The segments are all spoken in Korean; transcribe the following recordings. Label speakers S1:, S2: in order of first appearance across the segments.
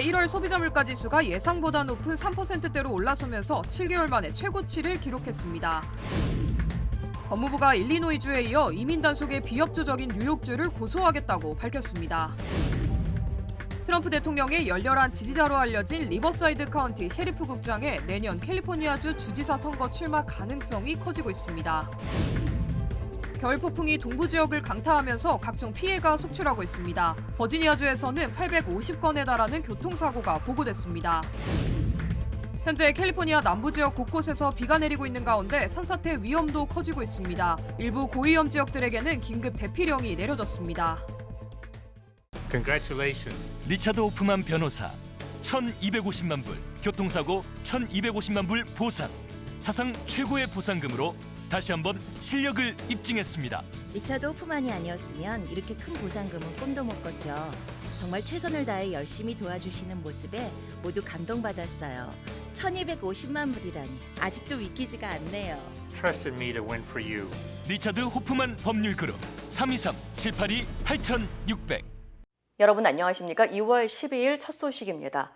S1: 미국의 1월 소비자 물가 지수가 예상보다 높은 3%대로 올라서면서 7개월 만에 최고치를 기록했습니다. 법무부가 일리노이주에 이어 이민 단속의 비협조적인 뉴욕주를 고소하겠다고 밝혔습니다. 트럼프 대통령의 열렬한 지지자로 알려진 리버사이드 카운티 셰리프 국장의 내년 캘리포니아주 주지사 선거 출마 가능성이 커지고 있습니다. 겨울 폭풍이 동부 지역을 강타하면서 각종 피해가 속출하고 있습니다. 버지니아주에서는 850건에 달하는 교통사고가 보고됐습니다. 현재 캘리포니아 남부 지역 곳곳에서 비가 내리고 있는 가운데 산사태 위험도 커지고 있습니다. 일부 고위험 지역들에게는 긴급 대피령이 내려졌습니다.
S2: Congratulations.
S3: 리차드 호프만 변호사 1,250만 불, 교통사고 1,250만 불 보상. 사상 최고의 보상금으로 다시 한번 실력을 입증했습니다.
S4: 리차드 호프만이 아니었으면 이렇게 큰 보상금은 꿈도 못 꿨죠. 정말 최선을 다해 열심히 도와주시는 모습에 모두 감동받았어요. 1,250만 불이라니 아직도 믿기지가 않네요.
S2: Trusted me to win for you.
S3: 리차드 호프만 법률그룹 323-782-8600.
S5: 여러분 안녕하십니까? 2월 12일 첫 소식입니다.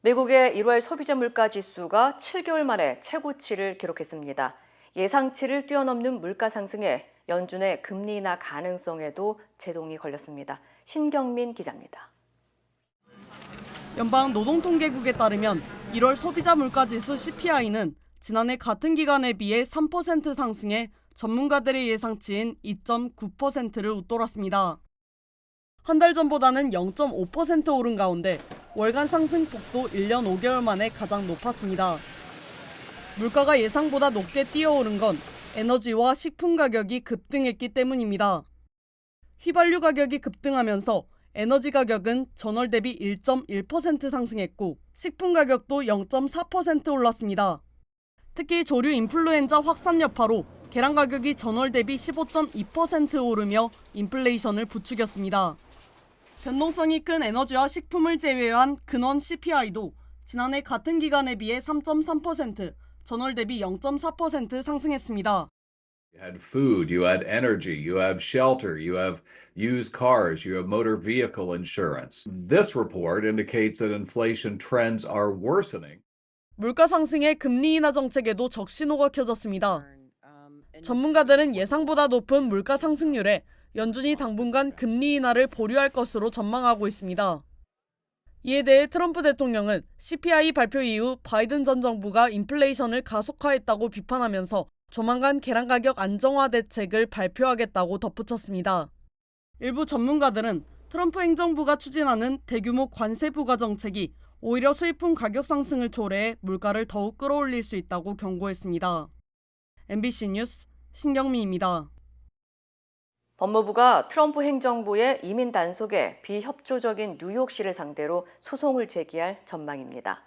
S5: 미국의 1월 소비자 물가 지수가 7개월 만에 최고치를 기록했습니다. 예상치를 뛰어넘는 물가 상승에 연준의 금리 인하 가능성에도 제동이 걸렸습니다. 신경민 기자입니다.
S6: 연방노동통계국에 따르면 1월 소비자 물가지수 CPI는 지난해 같은 기간에 비해 3% 상승해 전문가들의 예상치인 2.9%를 웃돌았습니다. 한 달 전보다는 0.5% 오른 가운데 월간 상승폭도 1년 5개월 만에 가장 높았습니다. 물가가 예상보다 높게 뛰어오른 건 에너지와 식품 가격이 급등했기 때문입니다. 휘발유 가격이 급등하면서 에너지 가격은 전월 대비 1.1% 상승했고 식품 가격도 0.4% 올랐습니다. 특히 조류 인플루엔자 확산 여파로 계란 가격이 전월 대비 15.2% 오르며 인플레이션을 부추겼습니다. 변동성이 큰 에너지와 식품을 제외한 근원 CPI도 지난해 같은 기간에 비해 3.3%, 전월 대비 0.4% 상승했습니다.
S7: You had food, you had energy, you have shelter, you have used cars, you have motor vehicle insurance. This report indicates that inflation trends are worsening.
S6: 물가 상승에 금리 인하 정책에도 적신호가 켜졌습니다. 전문가들은 예상보다 높은 물가 상승률에 연준이 당분간 금리 인하를 보류할 것으로 전망하고 있습니다. 이에 대해 트럼프 대통령은 CPI 발표 이후 바이든 전 정부가 인플레이션을 가속화했다고 비판하면서 조만간 계란 가격 안정화 대책을 발표하겠다고 덧붙였습니다. 일부 전문가들은 트럼프 행정부가 추진하는 대규모 관세 부과 정책이 오히려 수입품 가격 상승을 초래해 물가를 더욱 끌어올릴 수 있다고 경고했습니다. MBC 뉴스 신경미입니다.
S5: 법무부가 트럼프 행정부의 이민 단속에 비협조적인 뉴욕시를 상대로 소송을 제기할 전망입니다.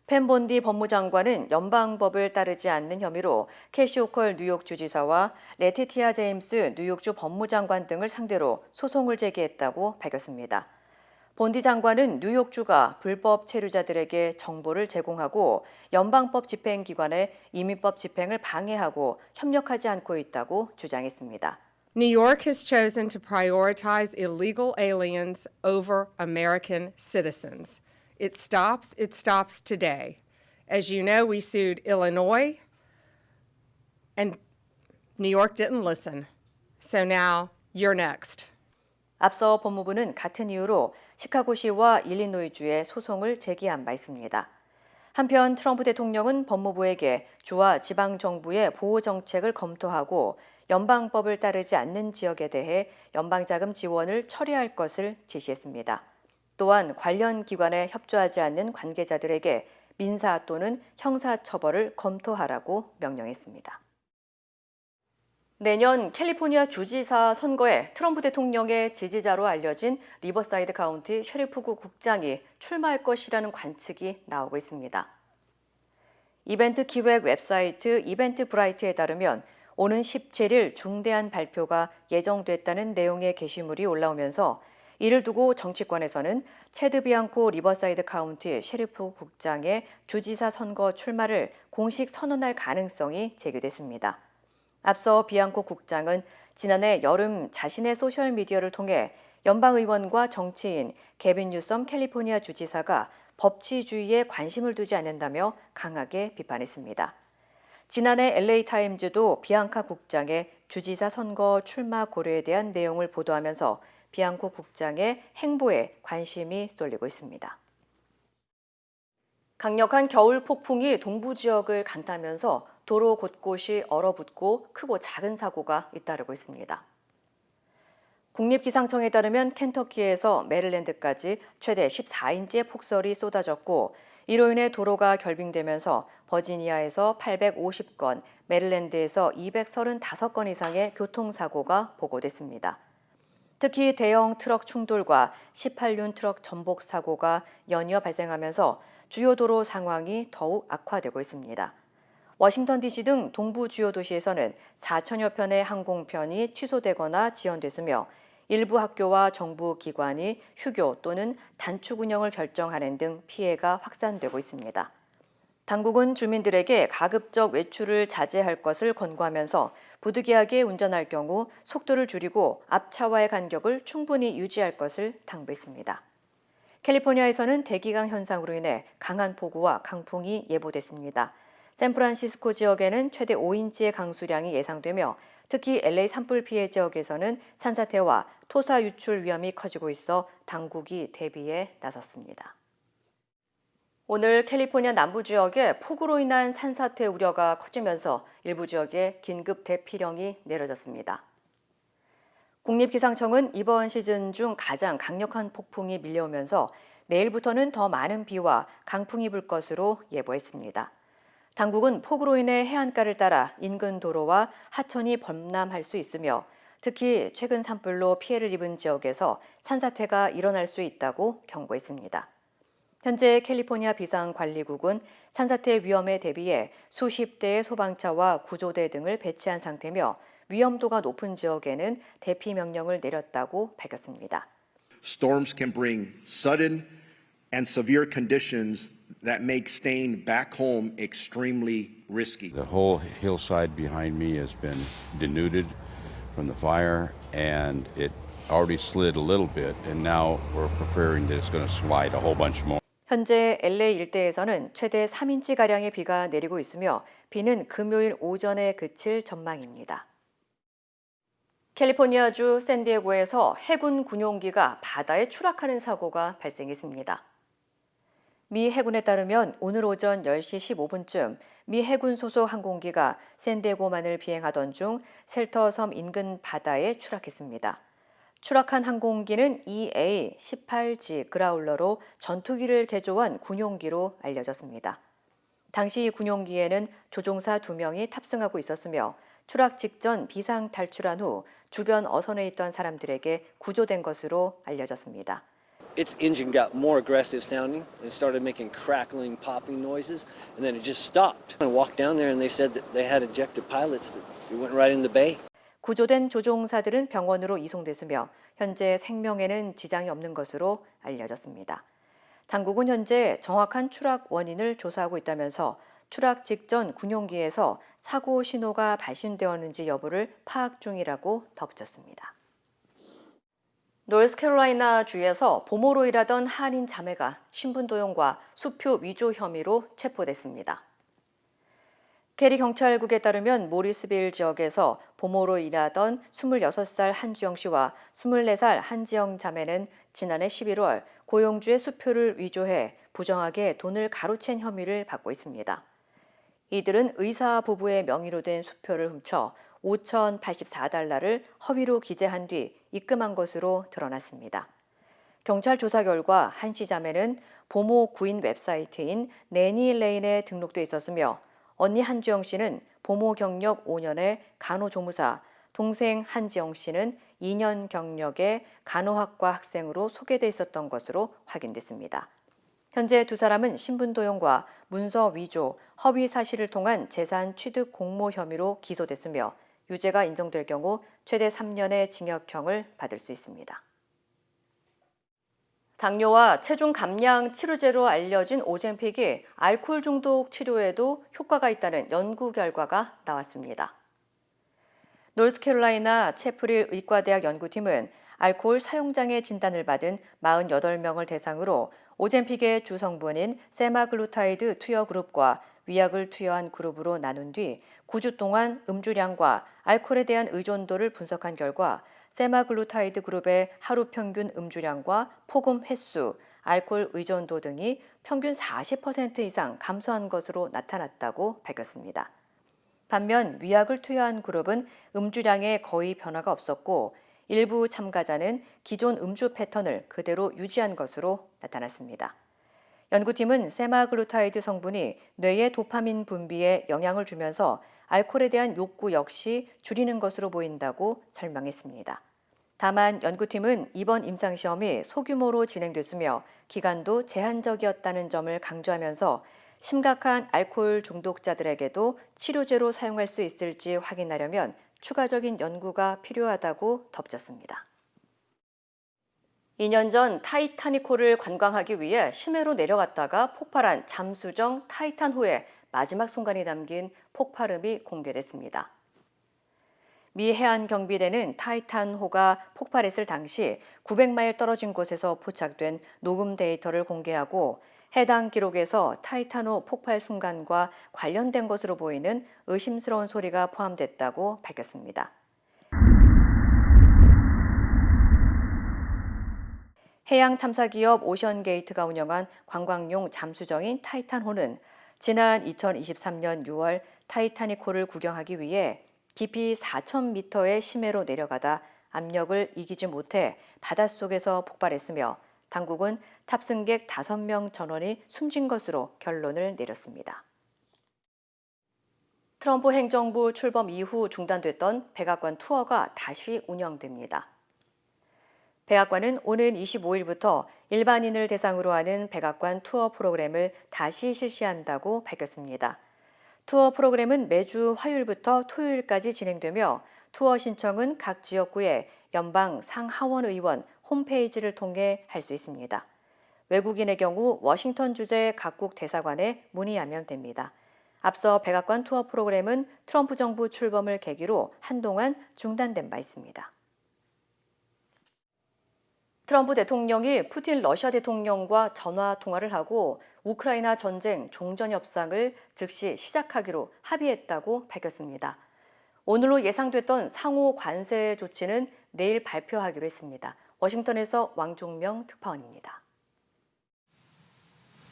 S5: 펜 본디 법무장관은 연방법을 따르지 않는 혐의로 캐시 호컬 뉴욕주지사와 레티티아 제임스 뉴욕주 법무장관 등을 상대로 소송을 제기했다고 밝혔습니다. 본디 장관은 뉴욕주가 불법 체류자들에게 정보를 제공하고 연방법 집행기관의 이민법 집행을 방해하고 협력하지 않고 있다고 주장했습니다.
S8: New York has chosen to prioritize illegal aliens over American citizens. It stops today. As you know, we sued Illinois, and New York didn't listen. So now you're next.
S5: 앞서 법무부는 같은 이유로 시카고시와 일리노이주에 소송을 제기한 바 있습니다. 한편 트럼프 대통령은 법무부에게 주와 지방정부의 보호정책을 검토하고 연방법을 따르지 않는 지역에 대해 연방자금 지원을 철회할 것을 지시했습니다. 또한 관련 기관에 협조하지 않는 관계자들에게 민사 또는 형사처벌을 검토하라고 명령했습니다. 내년 캘리포니아 주지사 선거에 트럼프 대통령의 지지자로 알려진 리버사이드 카운티 셰리프구 국장이 출마할 것이라는 관측이 나오고 있습니다. 이벤트 기획 웹사이트 이벤트 브라이트에 따르면 오는 17일 중대한 발표가 예정됐다는 내용의 게시물이 올라오면서 이를 두고 정치권에서는 체드 비앙코 리버사이드 카운티 셰리프 국장의 주지사 선거 출마를 공식 선언할 가능성이 제기됐습니다. 앞서 비앙코 국장은 지난해 여름 자신의 소셜미디어를 통해 연방의원과 정치인 게빈 뉴섬 캘리포니아 주지사가 법치주의에 관심을 두지 않는다며 강하게 비판했습니다. 지난해 LA타임즈도 비앙카 국장의 주지사 선거 출마 고려에 대한 내용을 보도하면서 비앙코 국장의 행보에 관심이 쏠리고 있습니다. 강력한 겨울 폭풍이 동부 지역을 강타하면서 도로 곳곳이 얼어붙고 크고 작은 사고가 잇따르고 있습니다. 국립기상청에 따르면 켄터키에서 메릴랜드까지 최대 14인치의 폭설이 쏟아졌고 이로 인해 도로가 결빙되면서 버지니아에서 850건, 메릴랜드에서 235건 이상의 교통사고가 보고됐습니다. 특히 대형 트럭 충돌과 18륜 트럭 전복 사고가 연이어 발생하면서 주요 도로 상황이 더욱 악화되고 있습니다. 워싱턴 DC 등 동부 주요 도시에서는 4천여 편의 항공편이 취소되거나 지연됐으며 일부 학교와 정부 기관이 휴교 또는 단축 운영을 결정하는 등 피해가 확산되고 있습니다. 당국은 주민들에게 가급적 외출을 자제할 것을 권고하면서 부득이하게 운전할 경우 속도를 줄이고 앞차와의 간격을 충분히 유지할 것을 당부했습니다. 캘리포니아에서는 대기강 현상으로 인해 강한 폭우와 강풍이 예보됐습니다. 샌프란시스코 지역에는 최대 5인치의 강수량이 예상되며 특히 LA 산불 피해 지역에서는 산사태와 토사 유출 위험이 커지고 있어 당국이 대비에 나섰습니다. 오늘 캘리포니아 남부 지역에 폭우로 인한 산사태 우려가 커지면서 일부 지역에 긴급 대피령이 내려졌습니다. 국립기상청은 이번 시즌 중 가장 강력한 폭풍이 밀려오면서 내일부터는 더 많은 비와 강풍이 불 것으로 예보했습니다. 당국은 폭우로 인해 해안가를 따라 인근 도로와 하천이 범람할 수 있으며 특히 최근 산불로 피해를 입은 지역에서 산사태가 일어날 수 있다고 경고했습니다. 현재 캘리포니아 비상관리국은 산사태 위험에 대비해 수십 대의 소방차와 구조대 등을 배치한 상태며 위험도가 높은 지역에는 대피 명령을 내렸다고 밝혔습니다.
S9: Storms can bring sudden and severe conditions that make staying back home extremely risky.
S10: The whole hillside behind me has been denuded from the fire, and it already slid a little bit, and now we're preparing that it's going to slide a whole bunch more.
S5: 현재 LA 일대에서는 최대 3인치가량의 비가 내리고 있으며 비는 금요일 오전에 그칠 전망입니다. 캘리포니아주 샌디에고에서 해군 군용기가 바다에 추락하는 사고가 발생했습니다. 미 해군에 따르면 오늘 오전 10시 15분쯤 미 해군 소속 항공기가 샌디에고만을 비행하던 중 셀터 섬 인근 바다에 추락했습니다. 추락한 항공기는 EA-18G 그라울러로 전투기를 개조한 군용기로 알려졌습니다. 당시 군용기에는 조종사 2명이 탑승하고 있었으며 추락 직전 비상 탈출한 후 주변 어선에 있던 사람들에게 구조된 것으로 알려졌습니다.
S11: Its engine got more aggressive sounding and started making crackling, popping noises, and then it just stopped. I walked down there and they said that they had ejected pilots that went right in the bay.
S5: 구조된 조종사들은 병원으로 이송됐으며 현재 생명에는 지장이 없는 것으로 알려졌습니다. 당국은 현재 정확한 추락 원인을 조사하고 있다면서 추락 직전 군용기에서 사고 신호가 발신되었는지 여부를 파악 중이라고 덧붙였습니다. 노스캐롤라이나 주에서 보모로 일하던 한인 자매가 신분 도용과 수표 위조 혐의로 체포됐습니다. 캐리 경찰국에 따르면 모리스빌 지역에서 보모로 일하던 26살 한주영 씨와 24살 한지영 자매는 지난해 11월 고용주의 수표를 위조해 부정하게 돈을 가로챈 혐의를 받고 있습니다. 이들은 의사 부부의 명의로 된 수표를 훔쳐 5,084달러를 허위로 기재한 뒤 입금한 것으로 드러났습니다. 경찰 조사 결과 한 씨 자매는 보모 구인 웹사이트인 내니레인에 등록돼 있었으며 언니 한주영 씨는 보모 경력 5년의 간호조무사, 동생 한지영 씨는 2년 경력의 간호학과 학생으로 소개돼 있었던 것으로 확인됐습니다. 현재 두 사람은 신분 도용과 문서 위조, 허위 사실을 통한 재산 취득 공모 혐의로 기소됐으며 유죄가 인정될 경우 최대 3년의 징역형을 받을 수 있습니다. 당뇨와 체중 감량 치료제로 알려진 오젬픽이 알코올 중독 치료에도 효과가 있다는 연구 결과가 나왔습니다. 노스캐롤라이나 채프릴 의과대학 연구팀은 알코올 사용장애 진단을 받은 48명을 대상으로 오젬픽의 주성분인 세마글루타이드 투여 그룹과 위약을 투여한 그룹으로 나눈 뒤 9주 동안 음주량과 알코올에 대한 의존도를 분석한 결과 세마글루타이드 그룹의 하루 평균 음주량과 폭음 횟수, 알코올 의존도 등이 평균 40% 이상 감소한 것으로 나타났다고 밝혔습니다. 반면 위약을 투여한 그룹은 음주량에 거의 변화가 없었고 일부 참가자는 기존 음주 패턴을 그대로 유지한 것으로 나타났습니다. 연구팀은 세마글루타이드 성분이 뇌의 도파민 분비에 영향을 주면서 알코올에 대한 욕구 역시 줄이는 것으로 보인다고 설명했습니다. 다만 연구팀은 이번 임상시험이 소규모로 진행됐으며 기간도 제한적이었다는 점을 강조하면서 심각한 알코올 중독자들에게도 치료제로 사용할 수 있을지 확인하려면 추가적인 연구가 필요하다고 덧붙였습니다. 2년 전 타이타닉호를 관광하기 위해 심해로 내려갔다가 폭발한 잠수정 타이탄호의 마지막 순간이 담긴 폭발음이 공개됐습니다. 미 해안경비대는 타이탄호가 폭발했을 당시 900마일 떨어진 곳에서 포착된 녹음 데이터를 공개하고 해당 기록에서 타이탄호 폭발 순간과 관련된 것으로 보이는 의심스러운 소리가 포함됐다고 밝혔습니다. 해양 탐사 기업 오션게이트가 운영한 관광용 잠수정인 타이탄호는 지난 2023년 6월 타이타닉호를 구경하기 위해 깊이 4,000m의 심해로 내려가다 압력을 이기지 못해 바닷속에서 폭발했으며 당국은 탑승객 5명 전원이 숨진 것으로 결론을 내렸습니다. 트럼프 행정부 출범 이후 중단됐던 백악관 투어가 다시 운영됩니다. 백악관은 오는 25일부터 일반인을 대상으로 하는 백악관 투어 프로그램을 다시 실시한다고 밝혔습니다. 투어 프로그램은 매주 화요일부터 토요일까지 진행되며 투어 신청은 각 지역구의 연방 상하원 의원 홈페이지를 통해 할 수 있습니다. 외국인의 경우 워싱턴 주재 각국 대사관에 문의하면 됩니다. 앞서 백악관 투어 프로그램은 트럼프 정부 출범을 계기로 한동안 중단된 바 있습니다. 트럼프 대통령이 푸틴 러시아 대통령과 전화 통화를 하고 우크라이나 전쟁 종전 협상을 즉시 시작하기로 합의했다고 밝혔습니다. 오늘로 예상됐던 상호 관세 조치는 내일 발표하기로 했습니다. 워싱턴에서 왕종명 특파원입니다.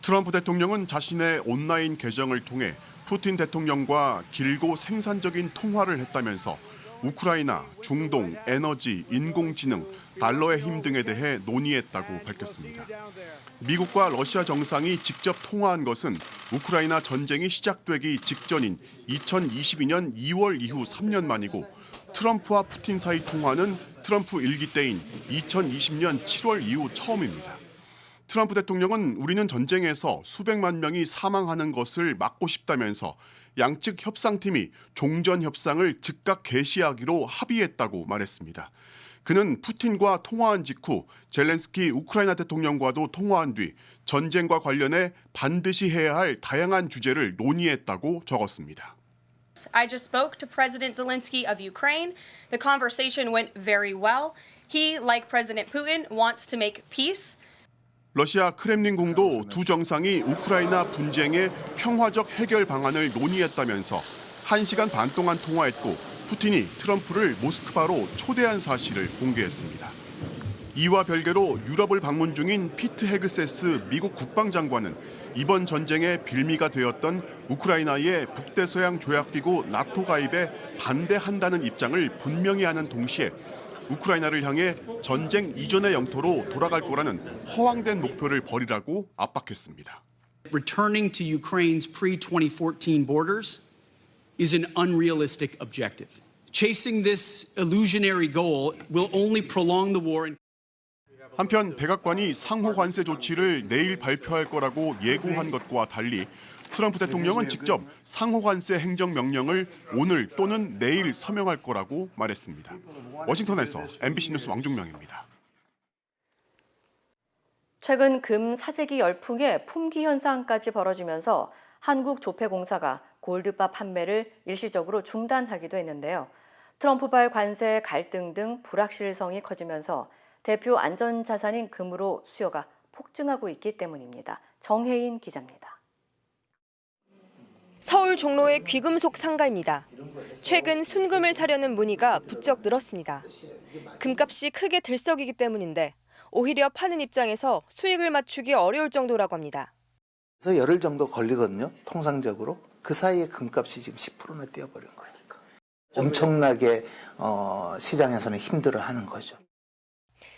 S12: 트럼프 대통령은 자신의 온라인 계정을 통해 푸틴 대통령과 길고 생산적인 통화를 했다면서 우크라이나, 중동, 에너지, 인공지능, 달러의 힘 등에 대해 논의했다고 밝혔습니다. 미국과 러시아 정상이 직접 통화한 것은 우크라이나 전쟁이 시작되기 직전인 2022년 2월 이후 3년 만이고 트럼프와 푸틴 사이 통화는 트럼프 1기 때인 2020년 7월 이후 처음입니다. 트럼프 대통령은 우리는 전쟁에서 수백만 명이 사망하는 것을 막고 싶다면서 양측 협상팀이 종전 협상을 즉각 개시하기로 합의했다고 말했습니다. 그는 푸틴과 통화한 직후 젤렌스키 우크라이나 대통령과도 통화한 뒤 전쟁과 관련해 반드시 해야 할 다양한 주제를 논의했다고 적었습니다.
S13: I just spoke to President Zelensky of Ukraine. The conversation went very well. He, like President Putin, wants to make peace.
S12: 러시아 크렘린궁도 두 정상이 우크라이나 분쟁의 평화적 해결 방안을 논의했다면서 1시간 반 동안 통화했고 푸틴이 트럼프를 모스크바로 초대한 사실을 공개했습니다. 이와 별개로 유럽을 방문 중인 피트 헤그세스 미국 국방장관은 이번 전쟁의 빌미가 되었던 우크라이나의 북대서양 조약기구 나토 가입에 반대한다는 입장을 분명히 하는 동시에 우크라이나를 향해 전쟁 이전의 영토로 돌아갈 거라는 허황된 목표를 버리라고 압박했습니다.
S14: Returning to Ukraine's pre-2014 borders is an unrealistic objective. Chasing this illusionary goal will only prolong the war.
S12: 한편 백악관이 상호 관세 조치를 내일 발표할 거라고 예고한 것과 달리 트럼프 대통령은 직접 상호 관세 행정명령을 오늘 또는 내일 서명할 거라고 말했습니다. 워싱턴에서 MBC 뉴스 왕중명입니다.
S5: 최근 금 사재기 열풍에 품귀 현상까지 벌어지면서 한국조폐공사가 골드바 판매를 일시적으로 중단하기도 했는데요. 트럼프발 관세 갈등 등 불확실성이 커지면서 대표 안전자산인 금으로 수요가 폭증하고 있기 때문입니다. 정혜인 기자입니다.
S15: 서울 종로의 귀금속 상가입니다. 최근 순금을 사려는 문의가 부쩍 늘었습니다. 금값이 크게 들썩이기 때문인데 오히려 파는 입장에서 수익을 맞추기 어려울 정도라고 합니다.
S16: 그래서 열흘 정도 걸리거든요. 통상적으로. 그 사이에 금값이 지금 10%나 뛰어버린 거니까. 엄청나게 시장에서는 힘들어하는 거죠.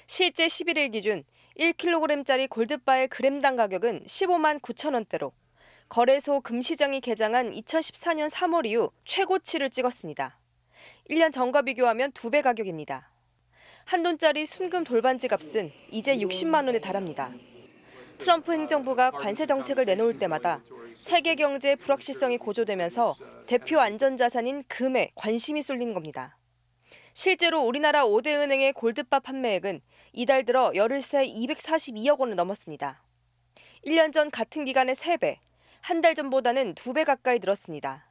S15: 실제 11일 기준 1kg짜리 골드바의 그램당 가격은 15만 9천 원대로 거래소 금시장이 개장한 2014년 3월 이후 최고치를 찍었습니다. 1년 전과 비교하면 2배 가격입니다. 한 돈짜리 순금 돌반지 값은 이제 60만 원에 달합니다. 트럼프 행정부가 관세 정책을 내놓을 때마다 세계 경제의 불확실성이 고조되면서 대표 안전자산인 금에 관심이 쏠린 겁니다. 실제로 우리나라 5대 은행의 골드바 판매액은 이달 들어 열흘 새 242억 원을 넘었습니다. 1년 전 같은 기간의 3배, 한 달 전보다는 2배 가까이 늘었습니다.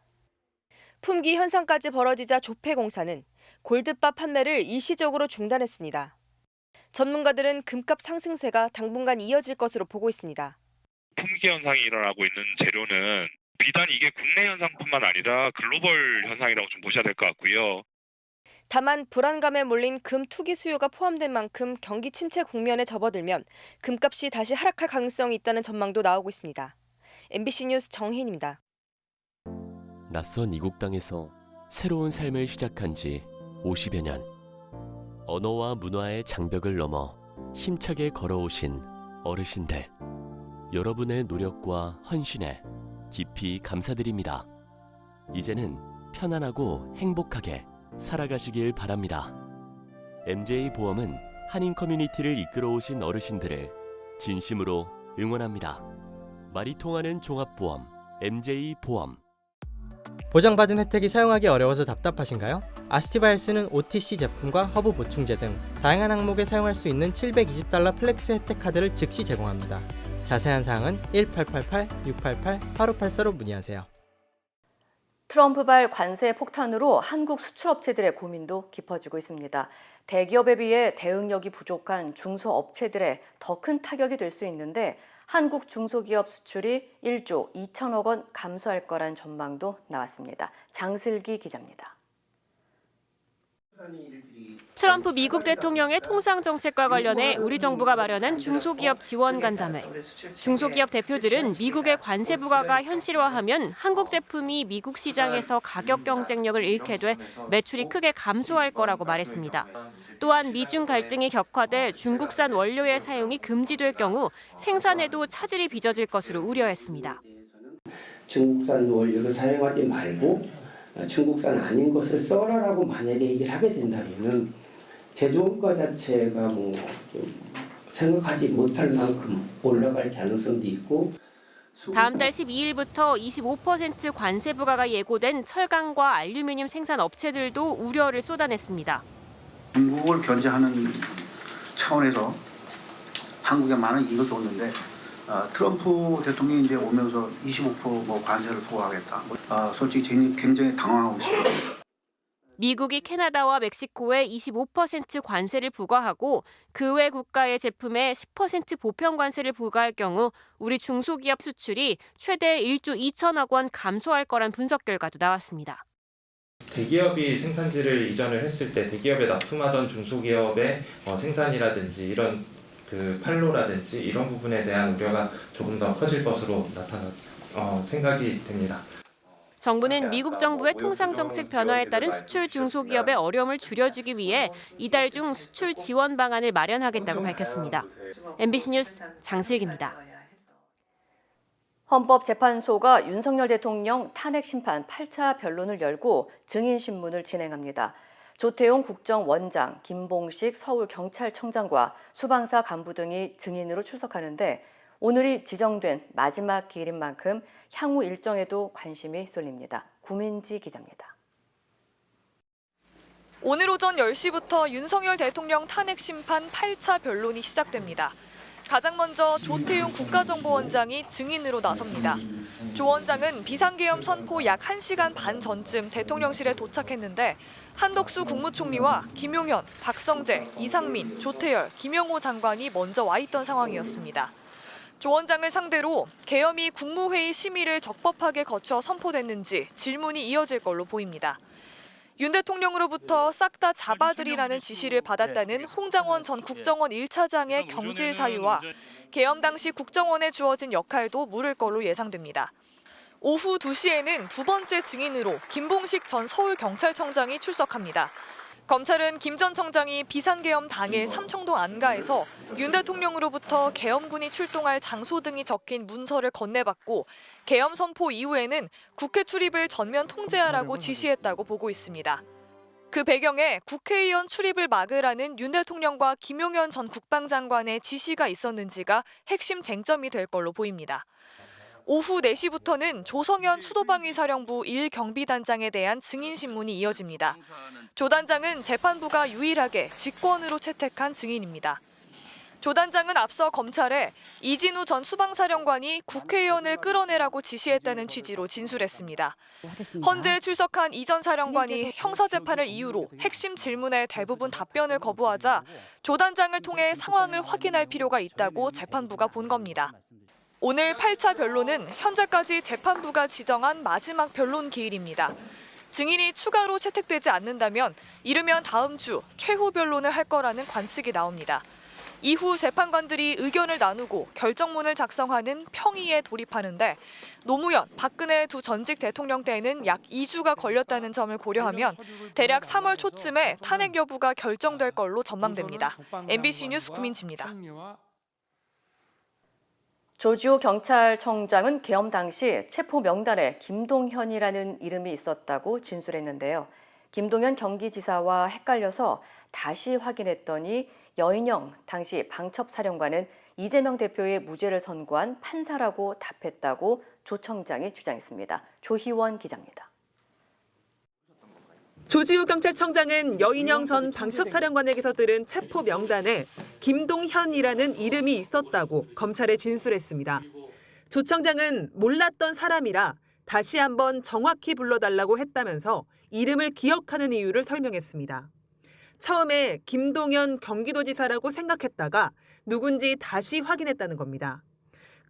S15: 품귀 현상까지 벌어지자 조폐공사는 골드바 판매를 일시적으로 중단했습니다. 전문가들은 금값 상승세가 당분간 이어질 것으로 보고 있습니다.
S17: 품귀 현상이 일어나고 있는 재료는 비단 이게 국내 현상뿐만 아니라 글로벌 현상이라고 좀 보셔야 될 것 같고요.
S15: 다만 불안감에 몰린 금 투기 수요가 포함된 만큼 경기 침체 국면에 접어들면 금값이 다시 하락할 가능성이 있다는 전망도 나오고 있습니다. MBC 뉴스 정혜인입니다.
S18: 낯선 이국 땅에서 새로운 삶을 시작한 지 50여 년. 언어와 문화의 장벽을 넘어 힘차게 걸어오신 어르신들. 여러분의 노력과 헌신에 깊이 감사드립니다. 이제는 편안하고 행복하게 살아가시길 바랍니다. MJ보험은 한인 커뮤니티를 이끌어오신 어르신들을 진심으로 응원합니다. 말이 통하는 종합보험 MJ보험.
S19: 보장받은 혜택이 사용하기 어려워서 답답하신가요? 아스티바이스는 OTC 제품과 허브 보충제 등 다양한 항목에 사용할 수 있는 $720 플렉스 혜택 카드를 즉시 제공합니다. 자세한 사항은 1888-688-8584로 문의하세요.
S5: 트럼프발 관세 폭탄으로 한국 수출업체들의 고민도 깊어지고 있습니다. 대기업에 비해 대응력이 부족한 중소업체들의 더 큰 타격이 될 수 있는데 한국 중소기업 수출이 1조 2천억 원 감소할 거란 전망도 나왔습니다. 장슬기 기자입니다.
S20: 트럼프 미국 대통령의 통상 정책과 관련해 우리 정부가 마련한 중소기업 지원 간담회. 중소기업 대표들은 미국의 관세 부과가 현실화하면 한국 제품이 미국 시장에서 가격 경쟁력을 잃게 돼 매출이 크게 감소할 거라고 말했습니다. 또한 미중 갈등이 격화돼 중국산 원료의 사용이 금지될 경우 생산에도 차질이 빚어질 것으로 우려했습니다.
S21: 중국산 원료를 사용하지 말고 중국산 아닌 것을 써라라고 만약에 얘기를 하게 된다면은 제조원가 자체가 생각하지 못할 만큼 올라갈 가능성도 있고.
S20: 다음 달 12일부터 25% 관세 부과가 예고된 철강과 알루미늄 생산 업체들도 우려를 쏟아냈습니다.
S22: 중국을 견제하는 차원에서 한국에 많은 이익을 줬는데 트럼프 대통령이 이제 오면서 25% 관세를 부과하겠다. 솔직히 굉장히 당황하고 있습니다.
S20: 미국이 캐나다와 멕시코에 25% 관세를 부과하고 그 외 국가의 제품에 10% 보편 관세를 부과할 경우 우리 중소기업 수출이 최대 1조 2천억 원 감소할 거란 분석 결과도 나왔습니다.
S23: 대기업이 생산지를 이전을 했을 때 대기업에 납품하던 중소기업의 생산이라든지 이런 판로라든지 이런 부분에 대한 우려가 조금 더 커질 것으로 생각이 됩니다.
S20: 정부는 미국 정부의 통상 정책 변화에 따른 수출 중소기업의 어려움을 줄여주기 위해 이달 중 수출 지원 방안을 마련하겠다고 밝혔습니다. MBC 뉴스 장슬기입니다.
S5: 헌법재판소가 윤석열 대통령 탄핵 심판 8차 변론을 열고 증인 신문을 진행합니다. 조태용 국정원장, 김봉식 서울경찰청장과 수방사 간부 등이 증인으로 출석하는데 오늘이 지정된 마지막 기일인 만큼 향후 일정에도 관심이 쏠립니다. 구민지 기자입니다.
S24: 오늘 오전 10시부터 윤석열 대통령 탄핵 심판 8차 변론이 시작됩니다.
S1: 가장 먼저 조태용 국가정보원장이 증인으로 나섭니다. 조 원장은 비상계엄 선포 약 1시간 반 전쯤 대통령실에 도착했는데 한덕수 국무총리와 김용현, 박성재, 이상민, 조태열, 김영호 장관이 먼저 와 있던 상황이었습니다. 조 원장을 상대로 계엄이 국무회의 심의를 적법하게 거쳐 선포됐는지 질문이 이어질 걸로 보입니다. 윤 대통령으로부터 싹 다 잡아들이라는 지시를 받았다는 홍장원 전 국정원 1차장의 경질 사유와 계엄 당시 국정원에 주어진 역할도 물을 걸로 예상됩니다. 오후 2시에는 두 번째 증인으로 김봉식 전 서울경찰청장이 출석합니다. 검찰은 김 전 청장이 비상계엄 당일 삼청동 안가에서 윤 대통령으로부터 계엄군이 출동할 장소 등이 적힌 문서를 건네받고 계엄 선포 이후에는 국회 출입을 전면 통제하라고 지시했다고 보고 있습니다. 그 배경에 국회의원 출입을 막으라는 윤 대통령과 김용현 전 국방장관의 지시가 있었는지가 핵심 쟁점이 될 걸로 보입니다. 오후 4시부터는 조성현 수도방위사령부 1경비단장에 대한 증인신문이 이어집니다. 조 단장은 재판부가 유일하게 직권으로 채택한 증인입니다. 조 단장은 앞서 검찰에 이진우 전 수방사령관이 국회의원을 끌어내라고 지시했다는 취지로 진술했습니다. 헌재에 출석한 이 전 사령관이 형사재판을 이유로 핵심 질문에 대부분 답변을 거부하자 조 단장을 통해 상황을 확인할 필요가 있다고 재판부가 본 겁니다. 오늘 8차 변론은 현재까지 재판부가 지정한 마지막 변론 기일입니다. 증인이 추가로 채택되지 않는다면 이르면 다음 주 최후 변론을 할 거라는 관측이 나옵니다. 이후 재판관들이 의견을 나누고 결정문을 작성하는 평의에 돌입하는데 노무현, 박근혜 두 전직 대통령 때에는 약 2주가 걸렸다는 점을 고려하면 대략 3월 초쯤에 탄핵 여부가 결정될 걸로 전망됩니다. MBC 뉴스 구민지입니다.
S5: 조지호 경찰청장은 계엄 당시 체포 명단에 김동현이라는 이름이 있었다고 진술했는데요. 김동현 경기지사와 헷갈려서 다시 확인했더니 여인영 당시 방첩사령관은 이재명 대표의 무죄를 선고한 판사라고 답했다고 조 청장이 주장했습니다. 조희원 기자입니다.
S2: 조지호 경찰청장은 여인영 전 방첩사령관에게서 들은 체포 명단에 김동현이라는 이름이 있었다고 검찰에 진술했습니다. 조 청장은 몰랐던 사람이라 다시 한번 정확히 불러달라고 했다면서 이름을 기억하는 이유를 설명했습니다. 처음에 김동현 경기도지사라고 생각했다가 누군지 다시 확인했다는 겁니다.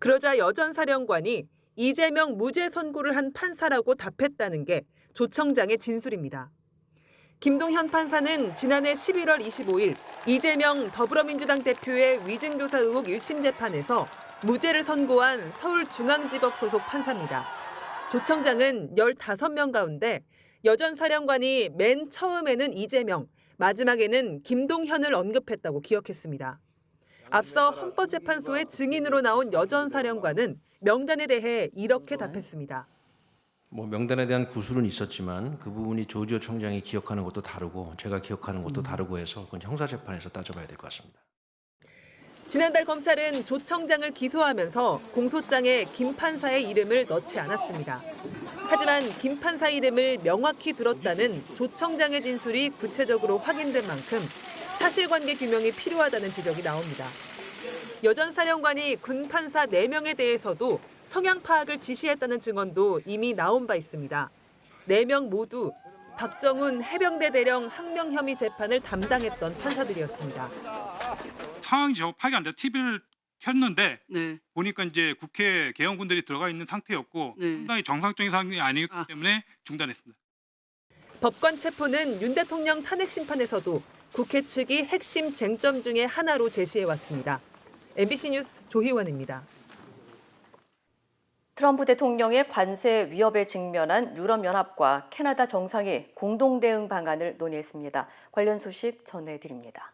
S2: 그러자 여 전 사령관이 이재명 무죄 선고를 한 판사라고 답했다는 게 조 청장의 진술입니다. 김동현 판사는 지난해 11월 25일 이재명 더불어민주당 대표의 위증교사 의혹 1심 재판에서 무죄를 선고한 서울중앙지법 소속 판사입니다. 조 청장은 15명 가운데 여 전 사령관이 맨 처음에는 이재명, 마지막에는 김동현을 언급했다고 기억했습니다. 앞서 헌법재판소의 증인으로 나온 여 전 사령관은 명단에 대해 이렇게 답했습니다.
S4: 명단에 대한 구술은 있었지만 그 부분이 조지호 청장이 기억하는 것도 다르고 제가 기억하는 것도 다르고 해서 그건 형사재판에서 따져봐야 될 것 같습니다.
S2: 지난달 검찰은 조 청장을 기소하면서 공소장에 김 판사의 이름을 넣지 않았습니다. 하지만 김 판사 이름을 명확히 들었다는 조 청장의 진술이 구체적으로 확인된 만큼 사실관계 규명이 필요하다는 지적이 나옵니다. 여 전 사령관이 군 판사 4명에 대해서도 성향 파악을 지시했다는 증언도 이미 나온 바 있습니다. 4명 모두 박정훈 해병대 대령 항명 혐의 재판을 담당했던 판사들이었습니다.
S24: 상황이 파악이 안 돼. TV를 켰는데 보니까 이제 국회 계엄군들이 들어가 있는 상태였고 상당히 정상적인 상황이 아니기 때문에 중단했습니다.
S2: 법관 체포는 윤 대통령 탄핵 심판에서도 국회 측이 핵심 쟁점 중에 하나로 제시해왔습니다. MBC 뉴스 조희원입니다.
S5: 트럼프 대통령의 관세 위협에 직면한 유럽연합과 캐나다 정상이 공동 대응 방안을 논의했습니다. 관련 소식 전해드립니다.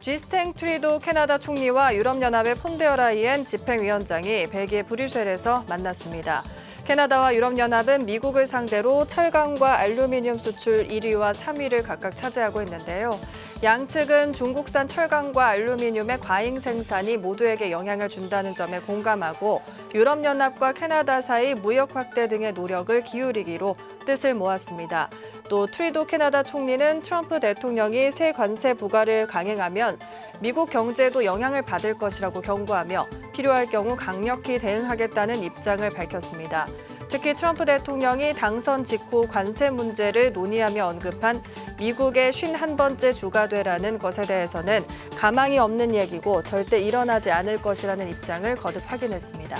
S25: 지스탱 트리도 캐나다 총리와 유럽연합의 폰데어 라이엔 집행위원장이 벨기에 브뤼셀에서 만났습니다.
S3: 캐나다와 유럽연합은 미국을 상대로 철강과 알루미늄 수출 1위와 3위를 각각 차지하고 있는데요. 양측은 중국산 철강과 알루미늄의 과잉 생산이 모두에게 영향을 준다는 점에 공감하고 유럽연합과 캐나다 사이 무역 확대 등의 노력을 기울이기로 뜻을 모았습니다. 또 트루도 캐나다 총리는 트럼프 대통령이 새 관세 부과를 강행하면 미국 경제에도 영향을 받을 것이라고 경고하며 필요할 경우 강력히 대응하겠다는 입장을 밝혔습니다. 특히 트럼프 대통령이 당선 직후 관세 문제를 논의하며 언급한 미국의 51번째 주가 되라는 것에 대해서는 가망이 없는 얘기고 절대 일어나지 않을 것이라는 입장을 거듭 확인했습니다.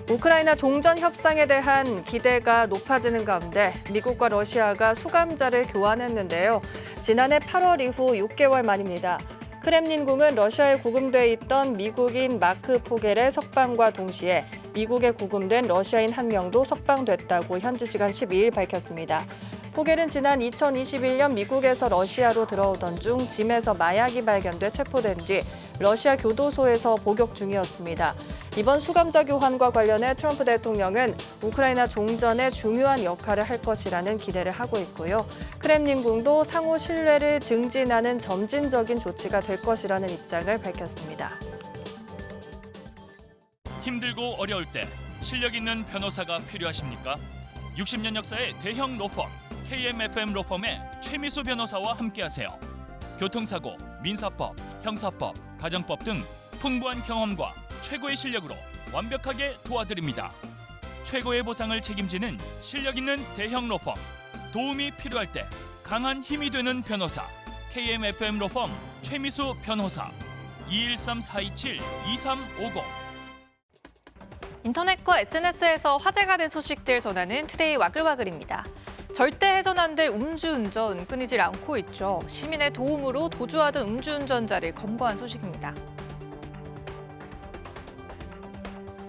S3: 우크라이나 종전 협상에 대한 기대가 높아지는 가운데 미국과 러시아가 수감자를 교환했는데요. 지난해 8월 이후 6개월 만입니다. 크렘린궁은 러시아에 구금돼 있던 미국인 마크 포겔의 석방과 동시에 미국에 구금된 러시아인 한 명도 석방됐다고 현지 시간 12일 밝혔습니다. 포겔은 지난 2021년 미국에서 러시아로 들어오던 중 짐에서 마약이 발견돼 체포된 뒤 러시아 교도소에서 복역 중이었습니다. 이번 수감자 교환과 관련해 트럼프 대통령은 우크라이나 종전에 중요한 역할을 할 것이라는 기대를 하고 있고요. 크렘린궁도 상호 신뢰를 증진하는 점진적인 조치가 될 것이라는 입장을 밝혔습니다.
S6: 힘들고 어려울 때 실력 있는 변호사가 필요하십니까? 60년 역사의 대형 로펌 KMFM 로펌의 최미수 변호사와 함께하세요. 교통사고, 민사법, 형사법, 가정법 등 풍부한 경험과 최고의 실력으로 완벽하게 도와드립니다. 최고의 보상을 책임지는 실력 있는 대형 로펌, 도움이 필요할 때 강한 힘이 되는 변호사 KMFM 로펌 최미수 변호사 213-427-2350.
S7: 인터넷과 SNS에서 화제가 된 소식들 전하는 투데이 와글와글입니다. 절대 해선 안 될 음주운전 끊이질 않고 있죠. 시민의 도움으로 도주하던 음주운전자를 검거한 소식입니다.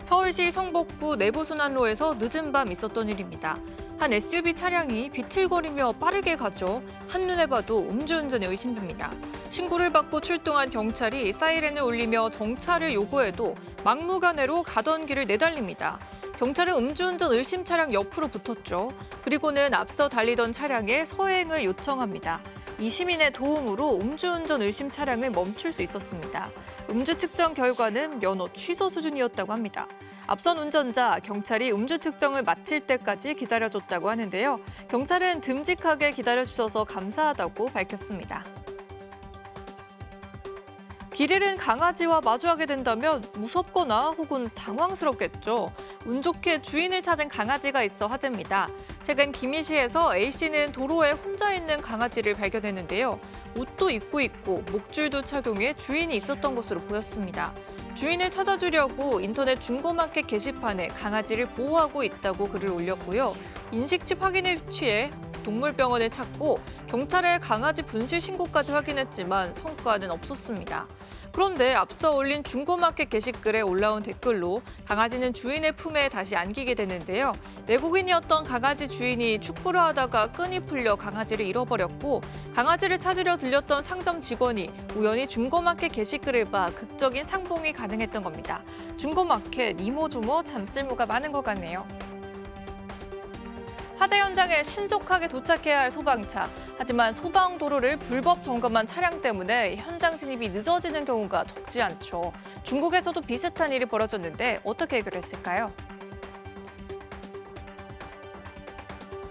S7: 서울시 성북구 내부순환로에서 늦은 밤 있었던 일입니다. 한 SUV 차량이 비틀거리며 빠르게 가죠. 한눈에 봐도 음주운전이 의심됩니다. 신고를 받고 출동한 경찰이 사이렌을 울리며 정차를 요구해도 막무가내로 가던 길을 내달립니다. 경찰은 음주운전 의심 차량 옆으로 붙었죠. 그리고는 앞서 달리던 차량에 서행을 요청합니다. 이 시민의 도움으로 음주운전 의심 차량을 멈출 수 있었습니다. 음주 측정 결과는 면허 취소 수준이었다고 합니다. 앞선 운전자, 경찰이 음주 측정을 마칠 때까지 기다려줬다고 하는데요. 경찰은 듬직하게 기다려주셔서 감사하다고 밝혔습니다. 길 잃은 강아지와 마주하게 된다면 무섭거나 혹은 당황스럽겠죠. 운 좋게 주인을 찾은 강아지가 있어 화제입니다. 최근 기미시에서 A씨는 도로에 혼자 있는 강아지를 발견했는데요. 옷도 입고 있고 목줄도 착용해 주인이 있었던 것으로 보였습니다. 주인을 찾아주려고 인터넷 중고마켓 게시판에 강아지를 보호하고 있다고 글을 올렸고요. 인식칩 확인에 취해 동물병원을 찾고 경찰에 강아지 분실 신고까지 확인했지만 성과는 없었습니다. 그런데 앞서 올린 중고마켓 게시글에 올라온 댓글로 강아지는 주인의 품에 다시 안기게 되는데요. 외국인이었던 강아지 주인이 축구를 하다가 끈이 풀려 강아지를 잃어버렸고 강아지를 찾으려 들렸던 상점 직원이 우연히 중고마켓 게시글을 봐 극적인 상봉이 가능했던 겁니다. 중고마켓 이모저모 참 쓸모가 많은 것 같네요. 화재 현장에 신속하게 도착해야 할 소방차. 하지만 소방도로를 불법 점검한 차량 때문에 현장 진입이 늦어지는 경우가 적지 않죠. 중국에서도 비슷한 일이 벌어졌는데 어떻게 해결했을까요?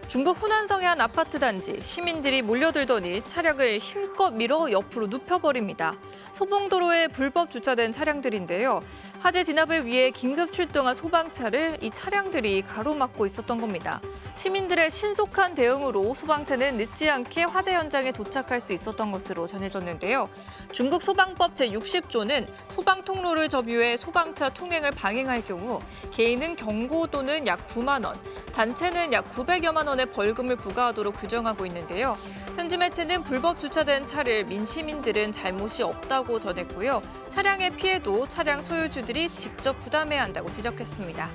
S7: 중국 후난성의 한 아파트 단지, 시민들이 몰려들더니 차량을 힘껏 밀어 옆으로 눕혀버립니다. 소봉도로에 불법 주차된 차량들인데요. 화재 진압을 위해 긴급 출동한 소방차를 이 차량들이 가로막고 있었던 겁니다. 시민들의 신속한 대응으로 소방차는 늦지 않게 화재 현장에 도착할 수 있었던 것으로 전해졌는데요. 중국 소방법 제60조는 소방 통로를 점유해 소방차 통행을 방해할 경우 개인은 경고 또는 약 9만 원, 단체는 약 900여만 원의 벌금을 부과하도록 규정하고 있는데요. 현지 매체는 불법 주차된 차를 민 시민들은 잘못이 없다고 전했고요. 차량의 피해도 차량 소유주들이 직접 부담해야 한다고 지적했습니다.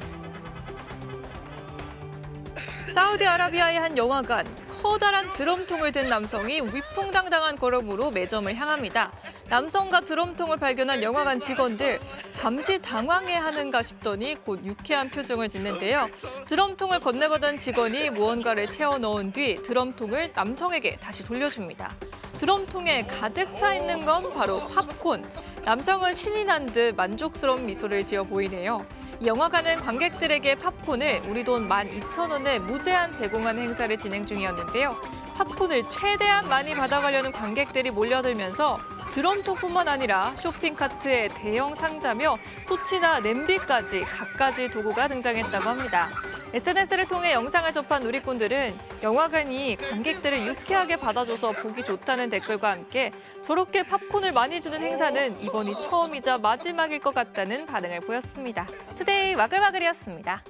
S7: 사우디아라비아의 한 영화관, 커다란 드럼통을 든 남성이 위풍당당한 걸음으로 매점을 향합니다. 남성과 드럼통을 발견한 영화관 직원들 잠시 당황해하는가 싶더니 곧 유쾌한 표정을 짓는데요. 드럼통을 건네받은 직원이 무언가를 채워 넣은 뒤 드럼통을 남성에게 다시 돌려줍니다. 드럼통에 가득 차 있는 건 바로 팝콘. 남성은 신이 난 듯 만족스러운 미소를 지어 보이네요. 이 영화관은 관객들에게 팝콘을 우리 돈 12,000원에 무제한 제공하는 행사를 진행 중이었는데요. 팝콘을 최대한 많이 받아가려는 관객들이 몰려들면서 드럼통뿐만 아니라 쇼핑카트에 대형 상자며 소치나 냄비까지 갖가지 도구가 등장했다고 합니다. SNS를 통해 영상을 접한 누리꾼들은 영화관이 관객들을 유쾌하게 받아줘서 보기 좋다는 댓글과 함께 저렇게 팝콘을 많이 주는 행사는 이번이 처음이자 마지막일 것 같다는 반응을 보였습니다. 투데이 와글와글이었습니다.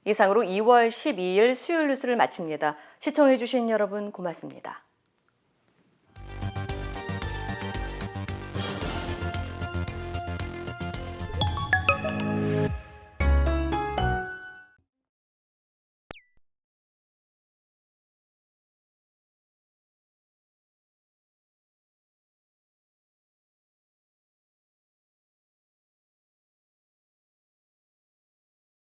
S5: 이상으로 2월 12일 수요일 뉴스를 마칩니다. 시청해주신 여러분 고맙습니다.